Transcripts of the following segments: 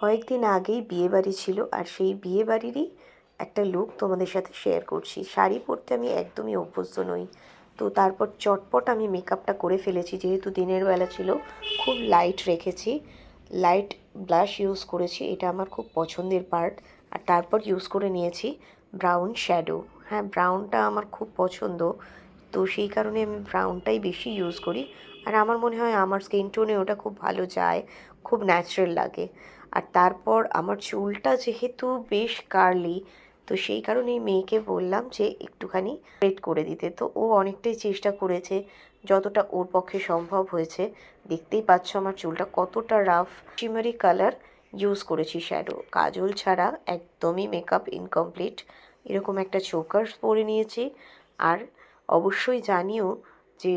কয়েকদিন আগেই বিয়েবাড়ি ছিল, আর সেই বিয়েবাড়িরই একটা লুক তোমাদের সাথে শেয়ার করছি। শাড়ি পরতে আমি একদমই অভ্যস্ত নই, তো তারপর চটপট আমি মেকআপটা করে ফেলেছি। যেহেতু দিনের বেলা ছিল, খুব লাইট রেখেছি, লাইট ব্লাশ ইউজ করেছি, এটা আমার খুব পছন্দের পার্ট। আর তারপর ইউজ করে নিয়েছি ব্রাউন শ্যাডো। হ্যাঁ, ব্রাউনটা আমার খুব পছন্দ, তো সেই কারণে আমি ব্রাউনটাই বেশি ইউজ করি। আর আমার মনে হয় আমার স্কিন টোনে ওটা খুব ভালো যায়, খুব ন্যাচারাল লাগে। আর তারপর আমার চুলটা যেহেতু বেশ কার্লি, তো সেই কারণেই মেয়েকে বললাম যে একটুখানি স্ট্রেট করে দিতে। তো ও অনেকটাই চেষ্টা করেছে, যতটা ওর পক্ষে সম্ভব হয়েছে। দেখতেই পাচ্ছ আমার চুলটা কতটা রাফ। শিমারি কালার ইউজ করেছি শ্যাডো, কাজল ছাড়া একদমই মেকআপ ইনকমপ্লিট। এরকম একটা চোকার্স পরে নিয়েছি। আর অবশ্যই জানিও যে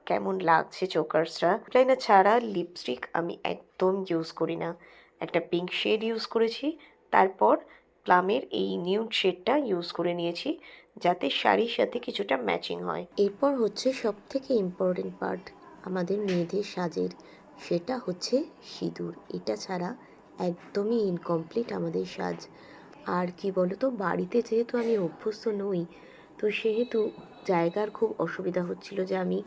কেমন লাগছে চোকার্সটা। আইলাইনার ছাড়া লিপস্টিক আমি একদম ইউজ করি না। একটা পিঙ্ক শেড ইউজ করেছি, তারপর প্লামের এই নিউড শেডটা ইউজ করে নিয়েছি, যাতে শাড়ির সাথে কিছুটা ম্যাচিং হয়। এরপর হচ্ছে সব থেকে ইম্পর্টেন্ট পার্ট আমাদের মেয়েদের সাজের, সেটা হচ্ছে সিঁদুর। এটা ছাড়া একদমই ইনকমপ্লিট আমাদের সাজ। আর কি বলো তো, বাড়িতে যেহেতু আমি অভ্যস্ত নই, তো সেহেতু জায়গার খুব অসুবিধা হচ্ছিল যে আমি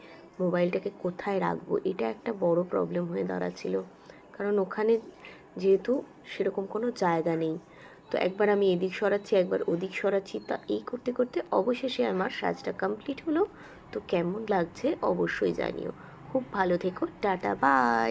মোবাইলটাকে কোথায় রাখবো। এটা একটা বড় প্রবলেম হয়ে দাঁড়াচ্ছিল, কারণ ওখানে যেহেতু সেরকম কোনো জায়গা নেই। তো একবার আমি এদিক সরাচ্ছি, একবার ওদিক সরাচ্ছি, তা এই করতে করতে অবশেষে আমার সাজটা কমপ্লিট হলো। তো কেমন লাগছে অবশ্যই জানিও। খুব ভালো থেকো, টাটা, বাই।